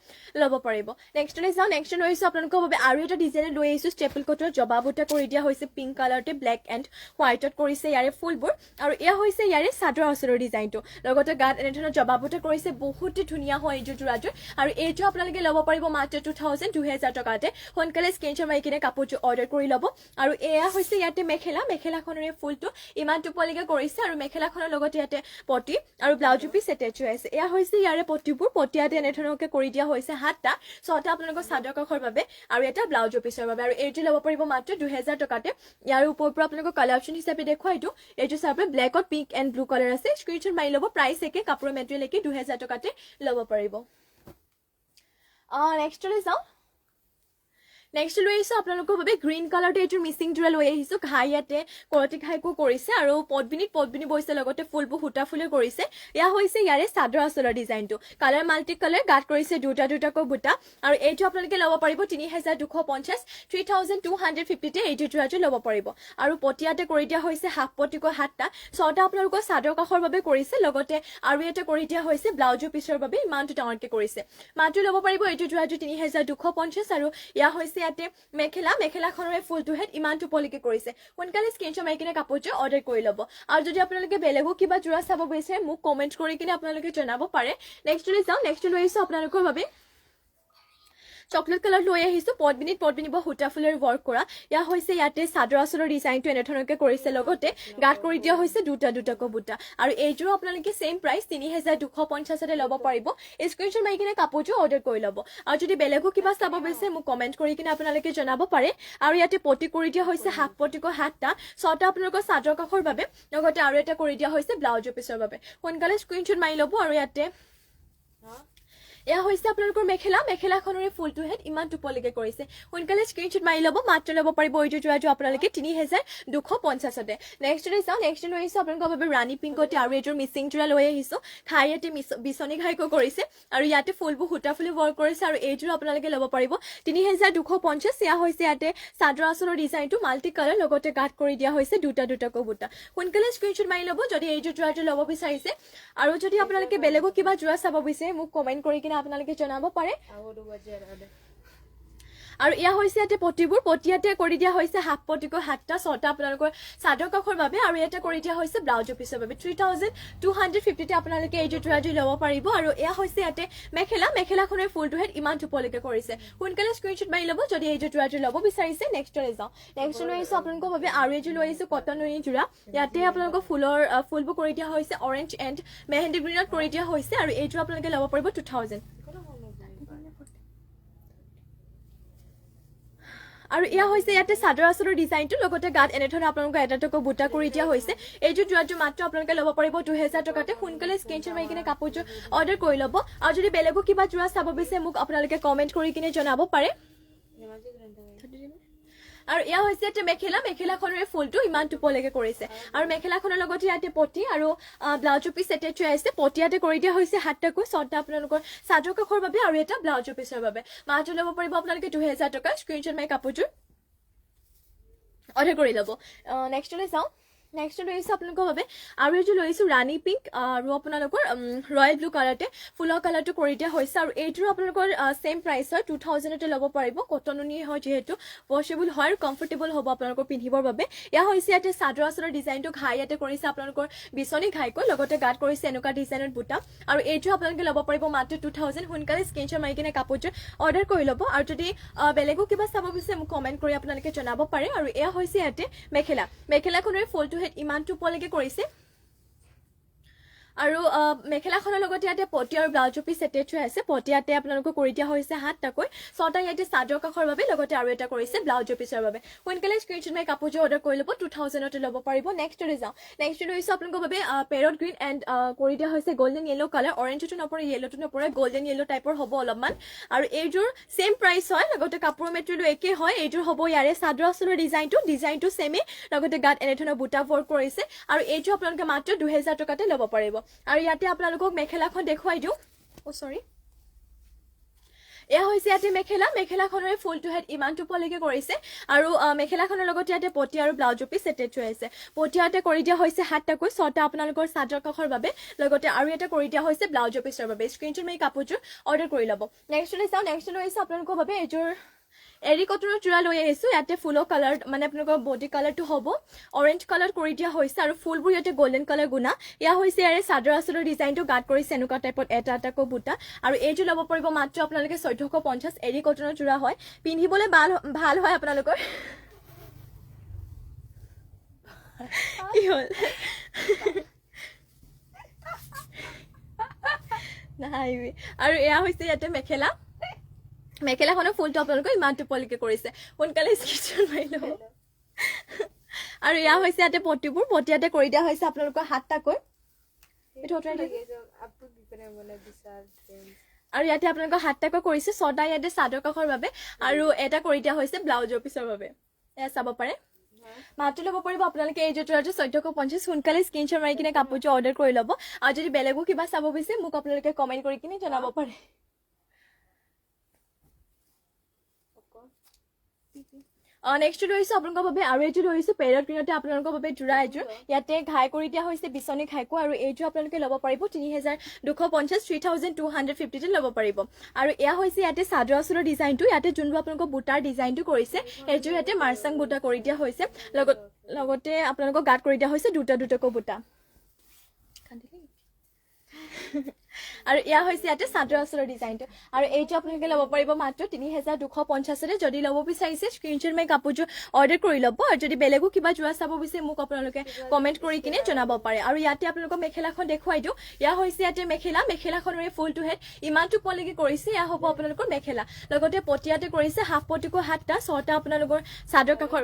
লব পাৰিব নেক্সট লৈ যাও নেক্সট লৈ আহিছো আপোনালোকৰ বাবে আৰু এটা ডিজাইন লৈ আহিছো ষ্টেপল কটৰ জবাবুটা কৰি দিয়া হৈছে পিংক কালাৰতে ব্ল্যাক এন্ড হোৱাইটত কৰিছে ইয়াৰে ফুলবোৰ আৰু এয়া হৈছে ইয়াৰে চাদৰ আঁচলৰ ডিজাইনটো লগতে গাত এনেধৰণৰ জবাবুটা কৰিছে বহুত ধুনীয়া হয় এটো জোৰাজোৰ আৰু এটো আপোনালোকে লব পাৰিব মাত্ৰ 2000 টকাতে সোনকালে স্ক্ৰিনশ্বট মাৰি কিনে কাপোৰটো অৰ্ডাৰ কৰি লব আৰু এয়া হৈছে ইয়াতে মেখেলাখনৰে ফুলটো ইমান টোপলিকে কৰিছে আৰু মেখেলাখনৰ লগতে ইয়াতে পটি আৰু ব্লাউজ পিস এটেচ হৈ আছে এয়া হৈছে ইয়াৰে পটিবোৰ পটিয়াতে এনেধৰণকে কৰি দিয়া হৈছে হাতটা ছটা আপোনালোকৰ চাদৰ কাখৰ বাবে আৰু এটা ব্লাউজ পিসৰ বাবে আৰু এইটো ল'ব পাৰিব মাত্ৰ 2000 টকাতে ইয়াৰ ওপৰৰ পৰা আপোনালোকৰ কালাৰ অপচন হিচাপে দেখুৱাইটো এইটো চাপে ব্ল্যাকত পিংক এন্ড ব্লু কালাৰ আছে স্ক্ৰিনশ্বট মাৰি ল'ব প্ৰাইস একে কাপোৰ মেটেৰিয়েল একে 2000 টকাতে ল'ব পাৰিব নেক্সট লৈ যাও नेक्स्ट লৈ আহিছো আপোনালোকৰ বাবে গ্ৰীন কালাৰটো এটো মিসিং জুৰা লৈ আহিছো ঘাইয়াতে কৰতি ঘাইকো কৰিছে আৰু পদবিনি বইছে লগতে ফুলবু হুটা ফুলে কৰিছে ইয়া হৈছে ইয়াৰে চাদৰ আঁচলৰ ডিজাইনটো কালাৰ মাল্টি কালাৰ গাত কৰিছে দুটাকৈ বুটা আৰু এইটো আপোনালোকে ল'ব পাৰিব 3250 3250 তে এইটো জুৰাটো ল'ব পাৰিব আৰু পটিয়াতে কৰি দিয়া হৈছে হাফ পটিকৈ হাতটা ছটা আপোনালোকৰ চাদৰ কাখৰ বাবে কৰিছে লগতে আৰু এটা কৰি দিয়া হৈছে ব্লাউজৰ পিছৰ বাবে ইমানটো ডাঙৰকে কৰিছে মাত্ৰ ল'ব পাৰিব এইটো জুৰাটো 3250 আৰু ইয়া হৈছে ইয়াতে মেখেলাখনৰে ফুলটো হেড ইমান টোপলিকে কৰিছে সোনকালে স্ক্ৰিনশ্বট মাৰি কিনে কাপোৰটো অৰ্ডাৰ কৰি ল'ব আৰু যদি আপোনালোকে বেলেগো কিবা জোৰা চাব বিচাৰে মোক কমেন্ট কৰি কিনে আপোনালোকে জনাব পাৰে নেক্সট লৈ যাও নেক্সট লৈ আহিছো আপোনালোকৰ বাবে চকলেট কালাৰ লৈ আহিছো পদবিনি হুটা ফুলৰ ওয়াৰ্ক কৰা ইয়া হৈছে ইয়াতে চাদৰ আঁচলৰ ডিজাইনটো এনেধৰণকে কৰিছে লগতে গাত কৰি দিয়া হৈছে দুটাকৈ বুটা আৰু এইযোৰ আপোনালোকে সেম প্ৰাইস 3250 তে ল'ব পাৰিব স্ক্ৰিনশ্বট মাৰি কিনে কাপোৰটো অৰ্ডাৰ কৰি ল'ব আৰু যদি বেলেগো কিবা চাব বিচাৰে মোক কমেন্ট কৰি কিনে আপোনালোকে জনাব পাৰে আৰু ইয়াতে পটি কৰি দিয়া হৈছে হাফ পটিকৈ হাতটা ছটা আপোনালোকৰ চাদৰ কাখৰ বাবে লগতে আৰু এটা কৰি দিয়া হৈছে ব্লাউজৰ পিছৰ বাবে সোনকালে স্ক্ৰিনশ্বট মাৰি ল'ব আৰু ইয়াতে এয়া হৈছে আপোনালোকৰ মেখেলাখনৰে ফুলটো হেড ইমান টোপলিকে কৰিছে সোনকালে স্ক্ৰিনশ্বট মাৰি ল'ব মাত্ৰ ল'ব পাৰিব এইটো জোৰাটো আপোনালোকে 3250 তে নেক্সট লৈ যাও নেক্সট লৈ আহিছো আপোনালোকৰ বাবে ৰাণী পিংকতে আৰু এইটোৰ মিসিং জোৰা লৈ আহিছো খাইয়াতে বিছনি ঘাইকো কৰিছে আৰু ইয়াতে ফুলবু হুটা ফুলি ওয়াৰ্ক কৰিছে আৰু এইটোৰ আপোনালোকে ল'ব পাৰিব 3250 ইয়া হৈছে ইয়াতে চাদৰ আঁচলৰ ডিজাইনটো মাল্টি কালাৰ লগতে গাত কৰি দিয়া হৈছে দুটাকৈ বুটা সোনকালে স্ক্ৰিনশ্বট মাৰি ল'ব যদি এইটো জোৰাটো ল'ব বিচাৰিছে আৰু যদি আপোনালোকে বেলেগো কিবা জোৰা চাব বিচাৰে মোক কমেন্ট কৰি আপোনালোকে জনাব পাৰে আৰু ইয়া হৈছে ইয়াতে পটিবোৰ পটিয়াতে কৰি দিয়া হৈছে হাফ পটিকো 7টা 6টা আপোনালোকৰ চাদৰ কাখৰ বাবে আৰু ইয়াতে কৰি দিয়া হৈছে ব্লাউজৰ পিছৰ বাবে 3250 তে আপোনালোকে এই জোৰাজুৰি ল'ব পাৰিব আৰু এয়া হৈছে ইয়াতে মেখেলাখনৰ ফুলটো হেড ইমান থুপলৈকে কৰিছে সোনকালে স্ক্ৰীনশ্বট মাৰি ল'ব যদি এই জোৰাজুৰি ল'ব বিচাৰিছে নেক্সটলৈ যাওঁ নেক্সট লৈ আহিছোঁ আপোনালোকৰ বাবে আৰু এযোৰ লৈ আহিছোঁ কটন নুনি জোৰা ইয়াতে আপোনালোকৰ ফুলবোৰ কৰি দিয়া হৈছে অৰেঞ্জ এণ্ড মেহেন্দি গ্ৰীণত কৰি দিয়া হৈছে আৰু এইযোৰ আপোনালোকে ল'ব পাৰিব 2000 আৰু ইয়া হৈছে ইয়াতে চাদৰ আচলৰ ডিজাইনটো লগতে গাত এনেধৰণে আপোনালোকক এটা টকো বুটা কৰি দিয়া হৈছে এইযোৰ জোৰাজুৰি মাত্ৰ আপোনালোকে ল'ব পাৰিব 2000 টকাতে সোনকালে স্ক্ৰীনশ্বট মাৰি কিনে কাপোৰযোৰ অৰ্ডাৰ কৰি ল'ব আৰু যদি বেলেগো কিবা জোৰা চাব বিচাৰে মোক আপোনালোকে কমেণ্ট কৰি কিনে জনাব পাৰে আৰু ইয়া হৈছে ইয়াতে মেখেলাখনৰ ফুলটো ইমান টুপলৈকে কৰিছে আৰু মেখেলাখনৰ লগতে ইয়াতে পটি আৰু ব্লাউজৰ পিচ এটেচ হৈ আছে পটিয়াতে কৰি দিয়া হৈছে 7টাকৈ 6টা আপোনালোকৰ চাদৰ কাখৰ বাবে আৰু এটা ব্লাউজৰ পিচৰ বাবে মাত্ৰ ল'ব পাৰিব আপোনালোকে 2000 টকা স্ক্ৰীনশ্বট মাৰি কাপোৰযোৰ অৰ্ডাৰ কৰি ল'ব নেক্সটলৈ চাওঁ নেক্সট লৈ আহিছোঁ আপোনালোকৰ বাবে আৰু এইযোৰ লৈ আহিছোঁ ৰাণী পিংক আৰু আপোনালোকৰ ৰয়েল ব্লু কালাৰতে ফুলৰ কালাৰটো কৰি দিয়া হৈছে আৰু এইযোৰ আপোনালোকৰ ছেইম প্ৰাইচ হয় 2000তে ল'ব পাৰিব কটন নুনি হয় যিহেতু ৱাশ্বেবল হয় আৰু কমফৰ্টেবল হ'ব আপোনালোকৰ পিন্ধিবৰ বাবে এয়া হৈছে ইয়াতে চাদৰ আচলৰ ডিজাইনটো ঘাই ইয়াতে কৰিছে আপোনালোকৰ বিচনী ঘাইকৈ লগতে গাত কৰিছে এনেকুৱা ডিজাইনত বুটা আৰু এইযোৰ আপোনালোকে ল'ব পাৰিব মাত্ৰ 2000 সোনকালে স্ক্ৰীনশ্বট মাৰি কিনে কাপোৰযোৰ অৰ্ডাৰ কৰি ল'ব আৰু যদি বেলেগো কিবা চাব বিচাৰে মোক কমেণ্ট কৰি আপোনালোকে জনাব পাৰে আৰু এয়া হৈছে ইয়াতে মেখেলাখনৰ ফুলটো ইমান টুপলৈকে কৰিছে আৰু মেখেলাখনৰ লগতে ইয়াতে পটি আৰু ব্লাউজৰ পিচ এটেচ হৈ আছে পটিয়াতে আপোনালোকক কৰি দিয়া হৈছে 7টাকৈ 6টা ইয়াতে চাদৰ কাখৰ বাবে লগতে আৰু এটা কৰিছে ব্লাউজৰ পিচৰ বাবে সোনকালে স্ক্ৰীনশ্বট মাৰি কাপোৰযোৰ অৰ্ডাৰ কৰি ল'ব 2000তে ল'ব পাৰিব নেক্সটলৈ যাওঁ নেক্সট লৈছোঁ আপোনালোকৰ বাবে পেৰট গ্ৰীণ এণ্ড কৰি দিয়া হৈছে গল্ডেন য়েলো কালাৰ অৰেঞ্জটো নপৰে য়েলোটো নপৰে গল্ডেন য়েলো টাইপৰ হ'ব অলপমান আৰু এইযোৰ ছেইম প্ৰাইচ হয় লগতে কাপোৰৰ মেটেৰিয়েলো একেই হয় এইযোৰ হ'ব ইয়াৰে চাদৰ আচলৰ ডিজাইনটো ছেমেই লগতে গাত এনেধৰণৰ বুটা ৱৰ্ক কৰিছে আৰু এইযোৰ আপোনালোকে মাত্ৰ 2000 টকাতে ল'ব পাৰিব আৰু ইয়াতে আপোনালোকক মেখেলাখন দেখুৱাই দিওঁ এয়া হৈছে ইয়াতে মেখেলাখনৰ ফুলটো হেড ইমান টুপলৈকে কৰিছে আৰু মেখেলাখনৰ লগতে ইয়াতে পটি আৰু ব্লাউজৰ পিচ এটেচ হৈ আছে পটিয়াতে কৰি দিয়া হৈছে 7টাকৈ 6টা আপোনালোকৰ চাদৰ কাখৰ বাবে লগতে আৰু এটা কৰি দিয়া হৈছে ব্লাউজৰ পিচৰ বাবে স্ক্ৰীনশ্বট মাৰি কাপোৰযোৰ অৰ্ডাৰ কৰি ল'ব নেক্সটলৈ চাওঁ নেক্সটলৈ আহিছোঁ আপোনালোকৰ বাবে এইযোৰ এৰি কটনৰ জোৰা লৈ আহিছোঁ ইয়াতে ফুলৰ কালাৰ মানে আপোনালোকৰ বডি কালাৰটো হ'ব অৰেঞ্জ কালাৰ কৰি দিয়া হৈছে আৰু ফুলবোৰ ইয়াতে গল্ডেন কালাৰ গুণা এয়া হৈছে ইয়াৰে চাদৰ আচলৰ ডিজাইনটো গাত কৰিছে এনেকুৱা টাইপত এটাকৈ বুটা আৰু এইযোৰ ল'ব পাৰিব মাত্ৰ আপোনালোকে 1450 এৰি কটনৰ জোৰা হয় পিন্ধিবলৈ ভাল হয় আপোনালোকৰ কি হ'ল নাই আৰু এয়া হৈছে ইয়াতে মেখেলাখনৰ ফুলটো আপোনালোকৰ ইমান টুপলিকে কৰিছে সোনকালে স্ক্ৰীনশ্বট মাৰি ল'ব আৰু এয়া হৈছে ইয়াতে পটিবোৰ পটিয়াতে কৰি দিয়া হৈছে আপোনালোকৰ 7টাকৈ আৰু ইয়াতে আপোনালোকৰ 7টাকৈ কৰিছে 6টা ইয়াতে চাদৰ কাখৰ বাবে আৰু এটা কৰি দিয়া হৈছে ব্লাউজৰ পিচৰ বাবে এয়া চাব পাৰে মাত্ৰ ল'ব পাৰিব আপোনালোকে এই জোৰাটো 1450 সোনকালে স্ক্ৰীনশ্বট মাৰি কিনে কাপোৰযোৰ অৰ্ডাৰ কৰি ল'ব আৰু যদি বেলেগো কিবা চাব বিচাৰে মোক আপোনালোকে কমেণ্ট কৰি কিনে জনাব পাৰে নেক্সট লৈছোঁ আপোনালোকৰ বাবে আৰু এইযোৰ লৈছোঁ পেৰট গ্ৰীণতে আপোনালোকৰ বাবে জোৰা এযোৰ ইয়াতে ঘাই কৰি দিয়া হৈছে বিচনী ঘাইকো আৰু এইযোৰ আপোনালোকে ল'ব পাৰিব 3250 3250তে ল'ব পাৰিব আৰু এয়া হৈছে ইয়াতে চাদৰ আচলৰ ডিজাইনটো ইয়াতে যোনবোৰ আপোনালোকৰ বুটাৰ ডিজাইনটো কৰিছে এইযোৰ ইয়াতে মাৰ্চাং বুটা কৰি দিয়া হৈছে লগতে আপোনালোকক গাত কৰি দিয়া হৈছে দুটাকৈ বুটা আৰু এয়া হৈছে ইয়াতে চাদৰ আচলৰ ডিজাইনটো আৰু এইটো আপোনালোকে ল'ব পাৰিব মাত্ৰ 3250তে যদি ল'ব বিচাৰিছে স্ক্ৰীনশ্বট মাৰি কাপোৰযোৰ অৰ্ডাৰ কৰি ল'ব আৰু যদি বেলেগো কিবা জোৰা চাব বিচাৰে মোক আপোনালোকে কমেণ্ট কৰি কিনে জনাব পাৰে আৰু ইয়াতে আপোনালোকক মেখেলাখন দেখুৱাই দিওঁ এয়া হৈছে ইয়াতে মেখেলাখনৰ ফুলটো হেড ইমান টুপলৈকে কৰিছে এয়া হ'ব আপোনালোকৰ মেখেলা লগতে পটিয়াতে কৰিছে হাফ পটিকো 7টা 6টা আপোনালোকৰ চাদৰ কাখৰ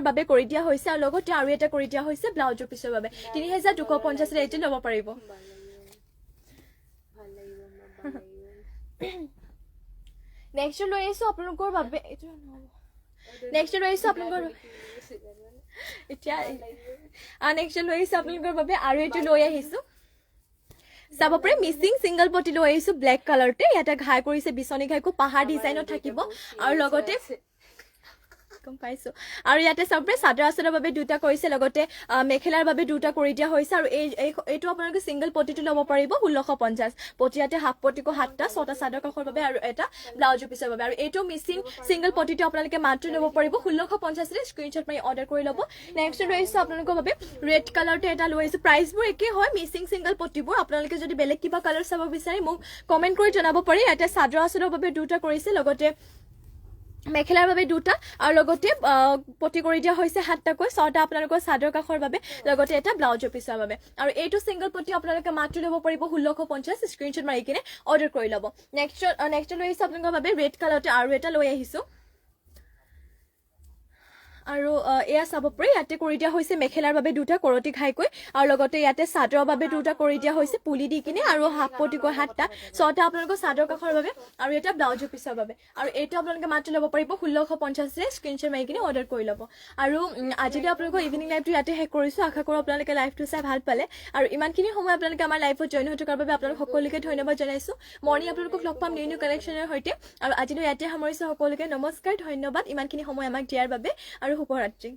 বাবে কৰি দিয়া হৈছে আৰু লগতে আৰু এটা কৰি দিয়া হৈছে ব্লাউজৰ পিছৰ বাবে 3250তে এইটো ল'ব পাৰিব নেক্সট লৈ আহিছোঁ আপোনালোকৰ বাবে নেক্সট লৈ আহিছোঁ আপোনালোকৰ বাবে আৰু এইটো লৈ আহিছোঁ চাব পাৰে মিচিং সিংগল পটি লৈ আহিছোঁ ব্লেক কালাৰতে ইয়াতে ঘাই কৰিছে বিচনী ঘাইকো পাহাৰ ডিজাইনত থাকিব আৰু লগতে গম পাইছোঁ আৰু ইয়াতে চাওক চাদৰ আচলৰ বাবে দুটা কৰিছে লগতে মেখেলাৰ বাবে দুটা কৰি দিয়া হৈছে আৰু এইটো আপোনালোকে ছিংগল পটিটো ল'ব পাৰিব 1650 পটি ইয়াতে হাফ পটিকো 7টা 6টা চাদৰ কাষৰ বাবে আৰু এটা ব্লাউজ পিছৰ বাবে আৰু এইটো মিচিং ছিংগল পটিটো আপোনালোকে মাত্ৰ ল'ব পাৰিব 1650 ৰে স্ক্ৰীনশ্বট মাৰি অৰ্ডাৰ কৰি ল'ব নেক্সট লৈ আহিছোঁ আপোনালোকৰ বাবে ৰেড কালাৰটো এটা লৈ আহিছোঁ প্ৰাইচবোৰ একেই হয় মিচিং ছিংগল পটিবোৰ আপোনালোকে যদি বেলেগ কিবা কালাৰ চাব বিচাৰে মোক কমেণ্ট কৰি জনাব পাৰি ইয়াতে চাদৰ আচলৰ বাবে দুটা কৰিছে লগতে মেখেলাৰ বাবে দুটা আৰু লগতে পটি কৰি দিয়া হৈছে 7টাকৈ 6টা আপোনালোকৰ চাদৰ কাষৰ বাবে লগতে এটা ব্লাউজৰ পিছৰ বাবে আৰু এইটো ছিংগল পটি আপোনালোকে মাত্ৰ ল'ব পাৰিব 1650 স্ক্ৰীনশ্বট মাৰি কিনে অৰ্ডাৰ কৰি ল'ব নেক্সট লৈ আহিছোঁ আপোনালোকৰ বাবে ৰেড কালাৰতে আৰু এটা লৈ আহিছোঁ আৰু এয়া চাব পাৰি ইয়াতে কৰি দিয়া হৈছে মেখেলাৰ বাবে দুটা কৰতি ঘাইকৈ আৰু লগতে ইয়াতে চাদৰৰ বাবে দুটা কৰি দিয়া হৈছে পুলি দি কিনে আৰু হাফ পটিকৈ 7টা 6টা আপোনালোকৰ চাদৰ কাষৰ বাবে আৰু এটা ব্লাউজৰ পিছৰ বাবে আৰু এইটো আপোনালোকে মাত্ৰ ল'ব পাৰিব 1650 ৰে স্ক্ৰীনশ্বট মাৰি কিনে অৰ্ডাৰ কৰি ল'ব আৰু আজিলৈ আপোনালোকৰ ইভিনিং লাইভটো ইয়াতে শেষ কৰিছোঁ আশা কৰোঁ আপোনালোকে লাইভটো চাই ভাল পালে আৰু ইমানখিনি সময় আপোনালোকে আমাৰ লাইভত জইন হৈ থকাৰ বাবে আপোনালোক সকলোকে ধন্যবাদ জনাইছোঁ মৰ্ণিং আপোনালোকক লগ পাম নিউ কালেকশ্যনৰ সৈতে আৰু আজিলৈ ইয়াতে সামৰিছোঁ সকলোকে নমস্কাৰ ধন্যবাদ ইমানখিনি সময় আমাক দিয়াৰ বাবে আৰু শুভৰাত্ৰি